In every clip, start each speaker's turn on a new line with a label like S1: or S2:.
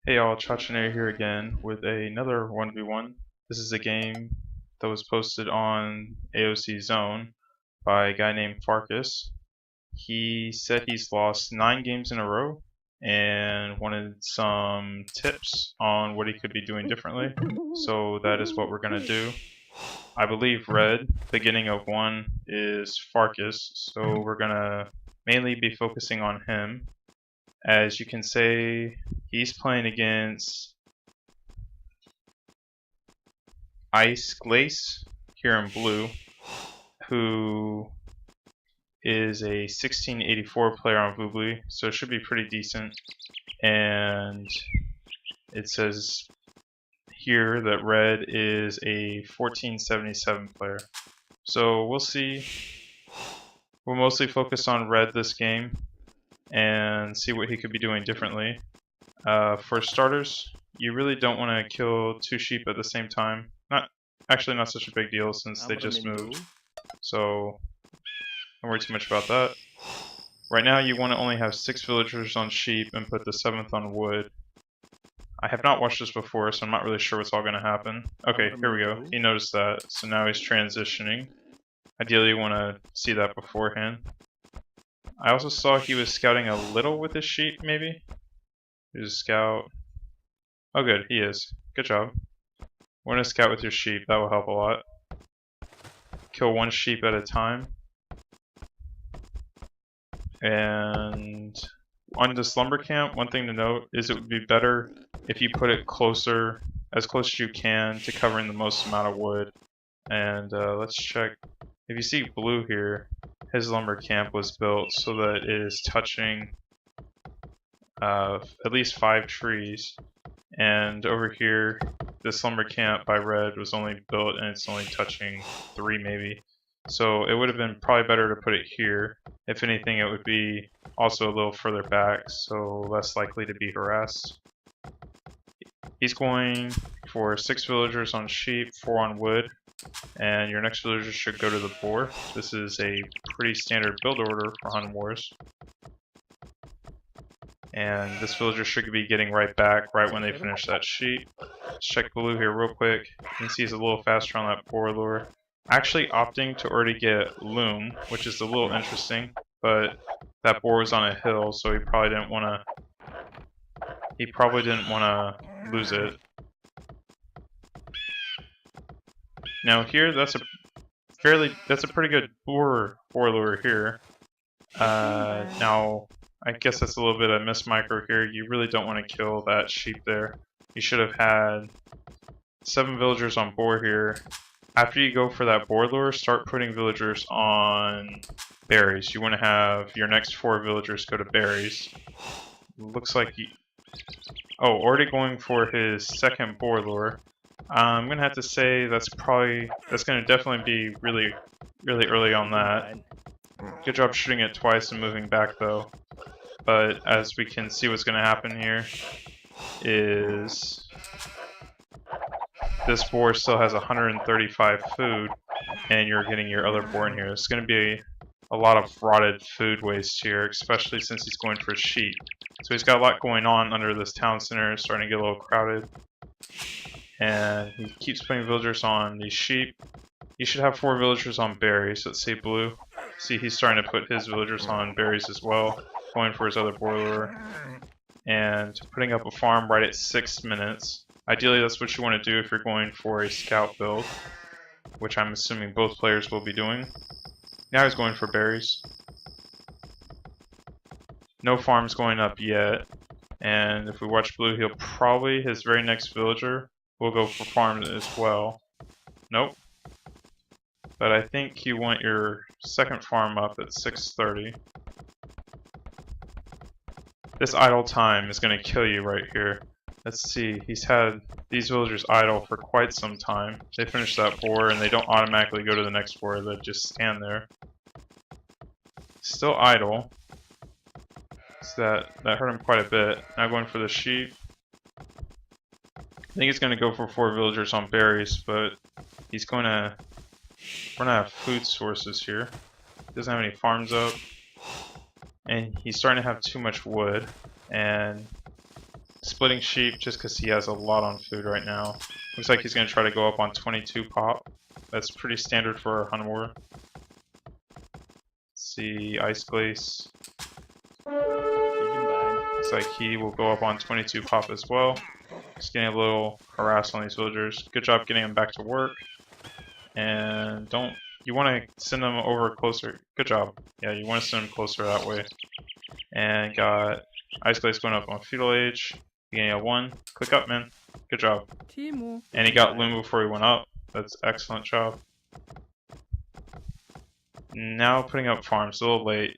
S1: Hey all, Chachane here again with another 1v1. This is a game that was posted on AOC Zone by a guy named Farkas. He said he's lost 9 games in a row and wanted some tips on what he could be doing differently. So that is what we're going to do. I believe red, Begginingof1, is Farkas, so we're going to mainly be focusing on him. As you can say, he's playing against ICEGLACE here in blue, who is a 1684 player on Voobly, so it should be pretty decent. And it says here that red is a 1477 player. So we'll see. We'll mostly focus on red this game and see what he could be doing differently. For starters, you really don't want to kill 2 sheep at the same time. Not such a big deal since they just moved. So don't worry too much about that. Right now you want to only have 6 villagers on sheep and put the 7th on wood. I have not watched this before, so I'm not really sure what's all going to happen. Okay, here we go. He noticed that, so now he's transitioning. Ideally you want to see that beforehand. I also saw he was scouting a little with his sheep, maybe? He's a scout. Oh good, he is. Good job. Want to scout with your sheep, that will help a lot. Kill 1 sheep at a time. And on the slumber camp, one thing to note is it would be better if you put it closer, as close as you can, to covering the most amount of wood. And let's check. If you see blue here, his lumber camp was built so that it is touching at least 5 trees. And over here, this lumber camp by red was only built and it's only touching 3 maybe. So it would have been probably better to put it here. If anything, it would be also a little further back, so less likely to be harassed. He's going for 6 villagers on sheep, 4 on wood, and your next villager should go to the boar. This is a pretty standard build order for Hun Wars. And this villager should be getting right back right when they finish that sheep. Let's check blue here real quick. You can see he's a little faster on that boar lure. Actually opting to already get loom, which is a little interesting, but that boar was on a hill, so he probably didn't want to lose it. Now here, that's a pretty good boar lure here. Now I guess that's a little bit of miss micro here. You really don't want to kill that sheep there. You should have had 7 villagers on boar here. After you go for that boar lure, start putting villagers on berries. You want to have your next 4 villagers go to berries. Looks like he... Oh, already going for his second boar lure. I'm going to have to say that's going to definitely be really early on that. Good job shooting it twice and moving back though. But as we can see, what's going to happen here is this boar still has 135 food, and you're getting your other boar in here. It's going to be a lot of rotted food waste here, especially since he's going for sheep. So he's got a lot going on under this town center. It's starting to get a little crowded. And he keeps putting villagers on these sheep. You should have 4 villagers on berries. Let's see blue. See, he's starting to put his villagers on berries as well, going for his other boar lure. And putting up a farm right at 6 minutes. Ideally, that's what you want to do if you're going for a scout build, which I'm assuming both players will be doing. Now he's going for berries. No farms going up yet, and if we watch blue, he'll probably, his very next villager will go for farms as well. Nope. But I think you want your second farm up at 6:30. This idle time is going to kill you right here. Let's see, he's had these villagers idle for quite some time. They finish that boar and they don't automatically go to the next boar, they just stand there. Still idle. So that hurt him quite a bit. Now going for the sheep. I think he's going to go for 4 villagers on berries, but he's going to run out of food sources here. He doesn't have any farms up. And he's starting to have too much wood. And Splitting sheep just because he has a lot on food right now. Looks like he's going to try to go up on 22 pop. That's pretty standard for a Hun war. Let's see, ICEGLACE. Looks like he will go up on 22 pop as well. Just getting a little harassed on these villagers. Good job getting them back to work. And you want to send them over closer. Good job. Yeah, you want to send them closer that way. And got ICEGLACE going up on feudal age. Begginingof1. Click up, man. Good job. And he got Loom before he went up. That's excellent job. Now putting up farms, a little late.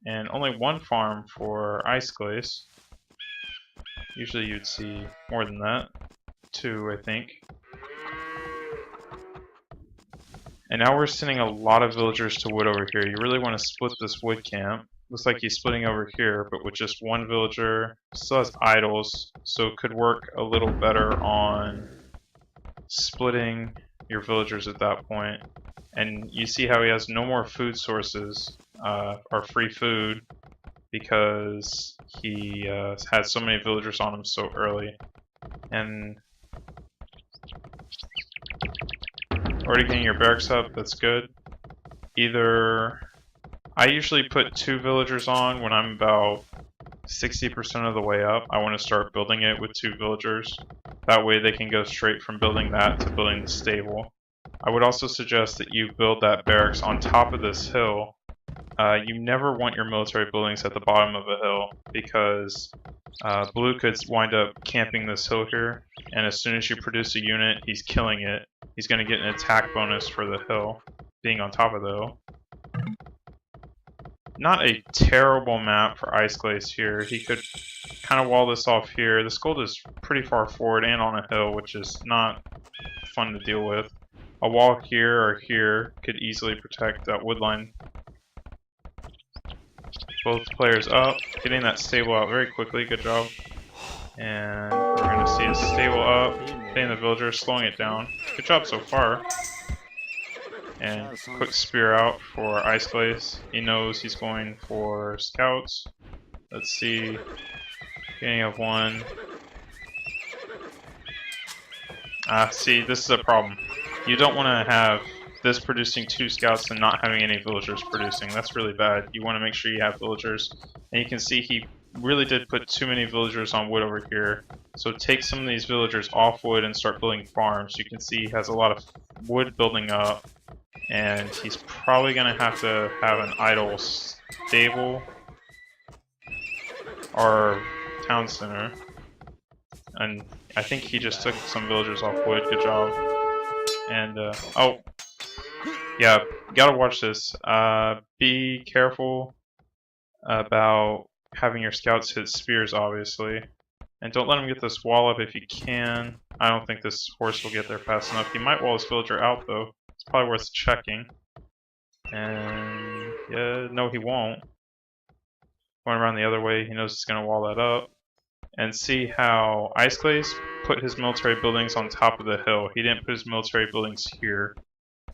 S1: And only one farm for ICEGLACE. Usually you'd see more than that. 2, I think. And now we're sending a lot of villagers to wood over here. You really want to split this wood camp. Looks like he's splitting over here, but with just one villager. Still has idols, so it could work a little better on splitting your villagers at that point. And you see how he has no more food sources, or free food, because he had so many villagers on him so early. And already getting your barracks up, that's good. I usually put 2 villagers on when I'm about 60% of the way up. I want to start building it with 2 villagers. That way they can go straight from building that to building the stable. I would also suggest that you build that barracks on top of this hill. You never want your military buildings at the bottom of a hill, because blue could wind up camping this hill here, and as soon as you produce a unit, he's killing it. He's going to get an attack bonus for the hill, being on top of the hill. Not a terrible map for ICEGLACE here. He could kind of wall this off here. This gold is pretty far forward and on a hill, which is not fun to deal with. A wall here or here could easily protect that wood line. Both players up, getting that stable out very quickly. Good job. And we're going to see a stable up, hitting the villager, slowing it down. Good job so far. And quick spear out for ICEGLACE. He knows he's going for scouts. Let's see. Begginingof1. See, this is a problem. You don't want to have this producing 2 scouts and not having any villagers producing. That's really bad. You want to make sure you have villagers. And you can see he really did put too many villagers on wood over here. So take some of these villagers off wood and start building farms. You can see he has a lot of wood building up. And he's probably going to have an idle stable or town center. And I think he just took some villagers off wood. Good job. And, oh, yeah, gotta watch this. Be careful about having your scouts hit spears, obviously. And don't let him get this wall up if you can. I don't think this horse will get there fast enough. He might wall his villager out, though. It's probably worth checking. And, yeah, no, he won't. Going around the other way, he knows he's going to wall that up. And see how ICEGLACE put his military buildings on top of the hill. He didn't put his military buildings here.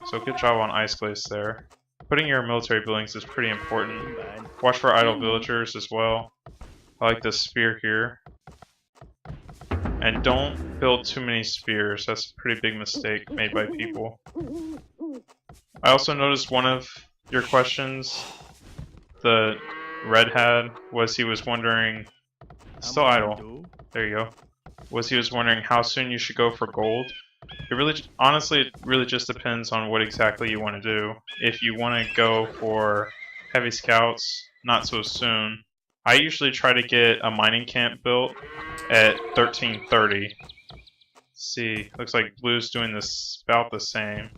S1: So good job on ICEGLACE there. Putting your military buildings is pretty important. Watch for idle villagers as well. I like this spear here. And don't build too many spears. That's a pretty big mistake made by people. I also noticed one of your questions the red had was he was wondering, still idle, there you go, was he was wondering how soon you should go for gold. It really, honestly, it really just depends on what exactly you want to do. If you want to go for heavy scouts, not so soon. I usually try to get a mining camp built at 1330. See, looks like blue's doing this about the same.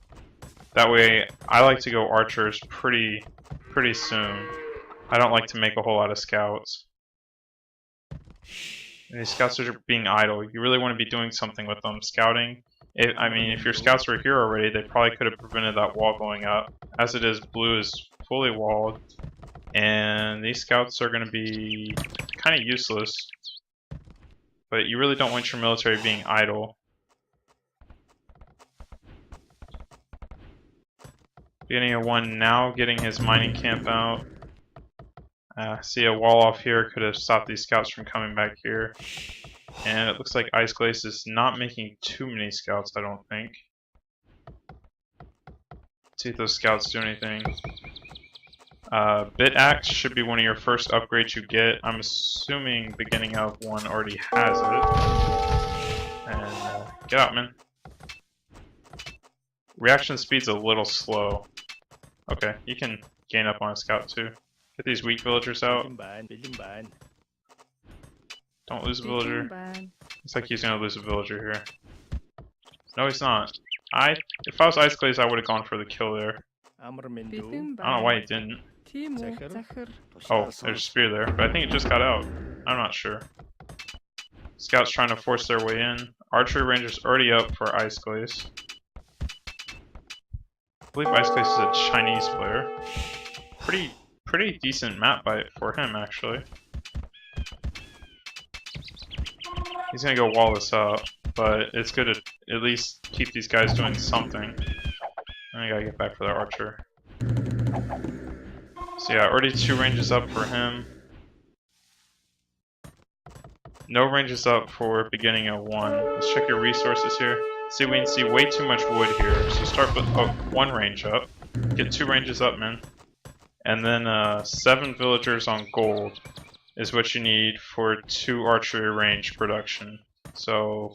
S1: That way, I like to go archers pretty soon. I don't like to make a whole lot of scouts. And these scouts are being idle. You really want to be doing something with them. Scouting. I mean, if your scouts were here already, they probably could have prevented that wall going up. As it is, blue is fully walled. And these scouts are going to be kind of useless. But you really don't want your military being idle. Begginingof1 now getting his mining camp out. See, a wall off here could have stopped these scouts from coming back here. And it looks like ICEGLACE is not making too many scouts, I don't think. Let's see if those scouts do anything. Bit Axe should be one of your first upgrades you get. I'm assuming Begginingof1 already has it. And get out, man. Reaction speed's a little slow. Okay, you can gain up on a scout too. Get these weak villagers out. Don't lose a villager. Looks like he's gonna lose a villager here. No, he's not. If I was ICEGLACE, I would have gone for the kill there. I don't know why he didn't. Oh, there's a spear there, but I think it just got out. I'm not sure. Scouts trying to force their way in. Archery ranger's already up for ICEGLACE. I believe ICEGLACE is a Chinese player. Pretty decent map bite for him, actually. He's gonna go wall this up, but it's good to at least keep these guys doing something. And I gotta get back for the archer. So yeah, already 2 ranges up for him. No ranges up for Begginingof1. Let's check your resources here. See, we can see way too much wood here. So start with 1 range up. Get 2 ranges up, man. And then 7 villagers on gold is what you need for 2 archery range production. So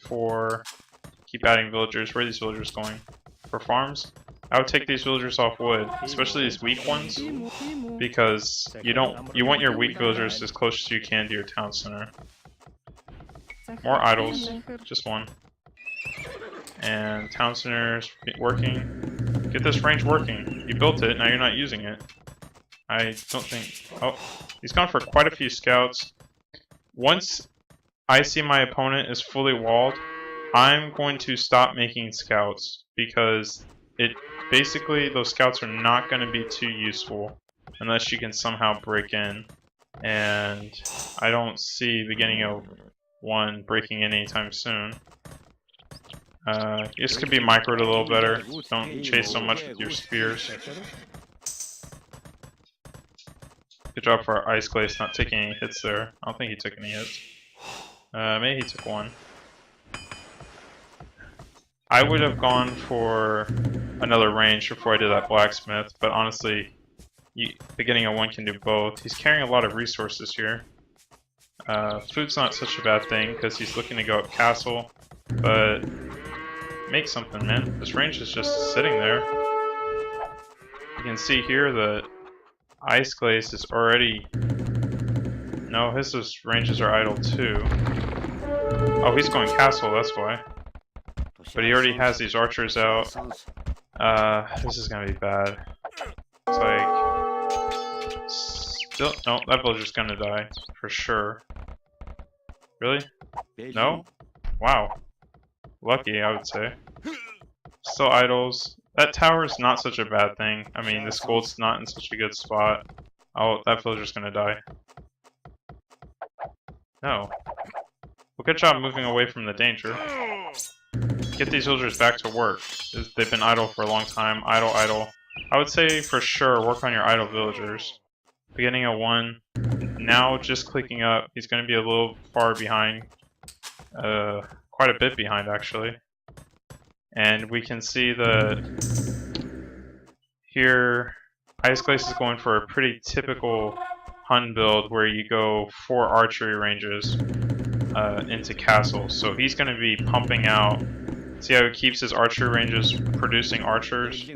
S1: keep adding villagers. Where are these villagers going? For farms? I would take these villagers off wood, especially these weak ones, because you want your weak villagers as close as you can to your town center. More idols, just 1. And town center's working. Get this range working. You built it, now you're not using it. I don't think... Oh, he's gone for quite a few scouts. Once I see my opponent is fully walled, I'm going to stop making scouts, because basically those scouts are not going to be too useful unless you can somehow break in. And I don't see Begginingof1 breaking in anytime soon. This could be microed a little better. Don't chase so much with your spears. Good job for our ICEGLACE not taking any hits there. I don't think he took any hits. Maybe he took 1. I would have gone for another range before I did that blacksmith, but honestly, Begginingof1 can do both. He's carrying a lot of resources here. Food's not such a bad thing because he's looking to go up castle, but make something, man. This range is just sitting there. You can see here that ICEGLACE is already... No, his ranges are idle too. Oh, he's going castle, that's why. But he already has these archers out. This is gonna be bad. It's like... Still... No, that villager's gonna die. For sure. Really? No? Wow. Lucky, I would say. Still idols. That tower is not such a bad thing. I mean, this gold's not in such a good spot. Oh, that villager's gonna die. No. Well, good job moving away from the danger. Get these villagers back to work. They've been idle for a long time. Idle. I would say for sure work on your idle villagers. Begginingof1. Now just clicking up. He's going to be a little far behind. Quite a bit behind actually. And we can see that here ICEGLACE is going for a pretty typical Hun build where you go 4 archery ranges into castles. So he's going to be pumping out. See how he keeps his archery ranges producing archers?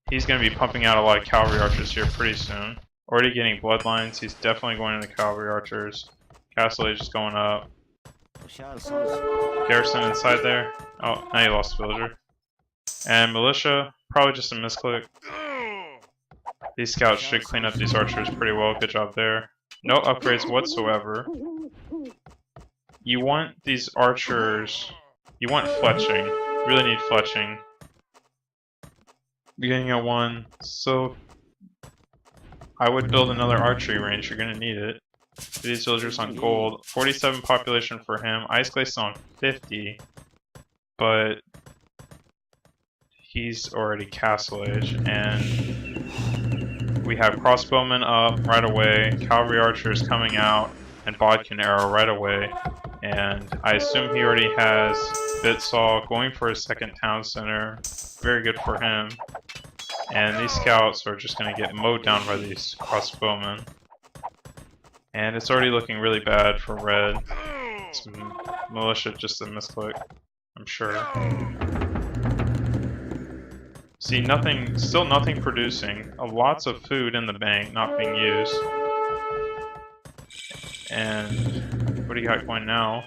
S1: He's going to be pumping out a lot of cavalry archers here pretty soon. Already getting bloodlines. He's definitely going into cavalry archers. Castle age is going up. Garrison inside there. Oh, now you lost a villager. And militia, probably just a misclick. These scouts should clean up these archers pretty well. Good job there. No upgrades whatsoever. You want these archers... You want fletching. You really need fletching. Begginingof1. So I would build another archery range. You're gonna need it. These villagers on gold. 47 population for him. ICEGLACE is on 50. But he's already castle age. And we have crossbowmen up right away. Cavalry archers coming out. And bodkin arrow right away. And I assume he already has Bitsaw going for his second town center. Very good for him. And these scouts are just going to get mowed down by these crossbowmen. And it's already looking really bad for red. It's militia just a misclick, I'm sure. See, nothing, still nothing producing. Lots of food in the bank not being used. And what do you got going now?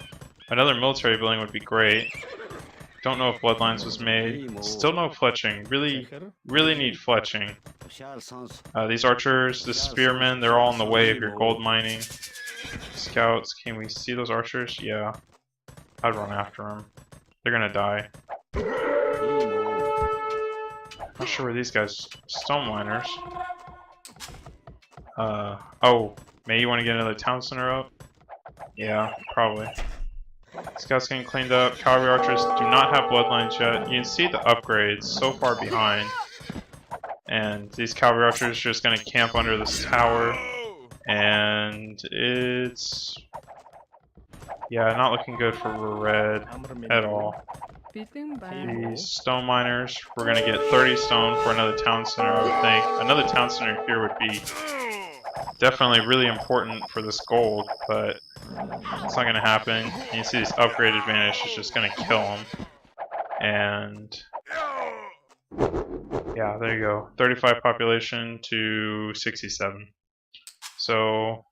S1: Another military building would be great. Don't know if Bloodlines was made. Still no fletching. Really need fletching. These archers, the spearmen, they're all in the way of your gold mining. Scouts, can we see those archers? Yeah. I'd run after them. They're gonna die. Not sure where these guys... Stone miners. Oh. May you want to get another town center up? Yeah, probably. Scouts getting cleaned up. Cavalry archers do not have bloodlines yet. You can see the upgrades so far behind. And these cavalry archers are just going to camp under this tower. And it's... yeah, not looking good for red at all. These stone miners, we're going to get 30 stone for another town center, I would think. Another town center here would be definitely really important for this gold, but it's not going to happen. And you see this upgrade advantage is just going to kill them. And yeah, there you go. 35 population to 67. So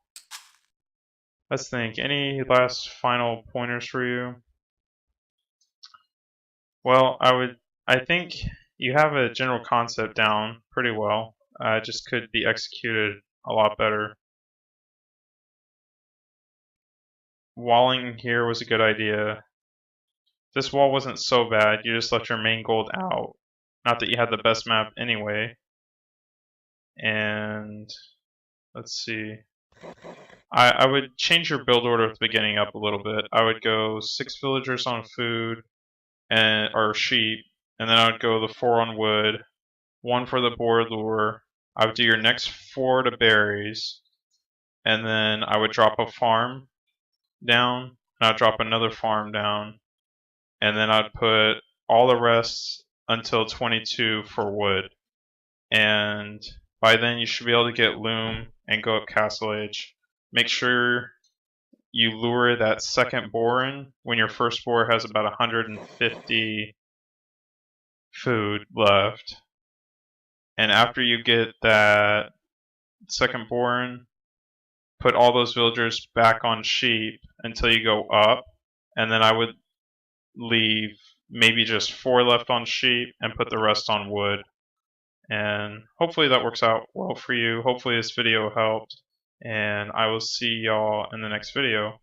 S1: let's think. Any last final pointers for you? Well, I think you have a general concept down pretty well. It just could be executed a lot better. Walling here was a good idea. This wall wasn't so bad. You just left your main gold out. Not that you had the best map anyway. And let's see. I would change your build order at the beginning up a little bit. I would go 6 villagers on food or sheep, and then I would go the 4 on wood, 1 for the boar lure. I would do your next 4 to berries, and then I would drop a farm down, and I'd drop another farm down, and then I'd put all the rest until 22 for wood. And by then you should be able to get loom and go up Castle Age. Make sure you lure that second boar in when your first boar has about 150 food left. And after you get that second boar in, put all those villagers back on sheep until you go up. And then I would leave maybe just 4 left on sheep and put the rest on wood. And hopefully that works out well for you. Hopefully this video helped. And I will see y'all in the next video.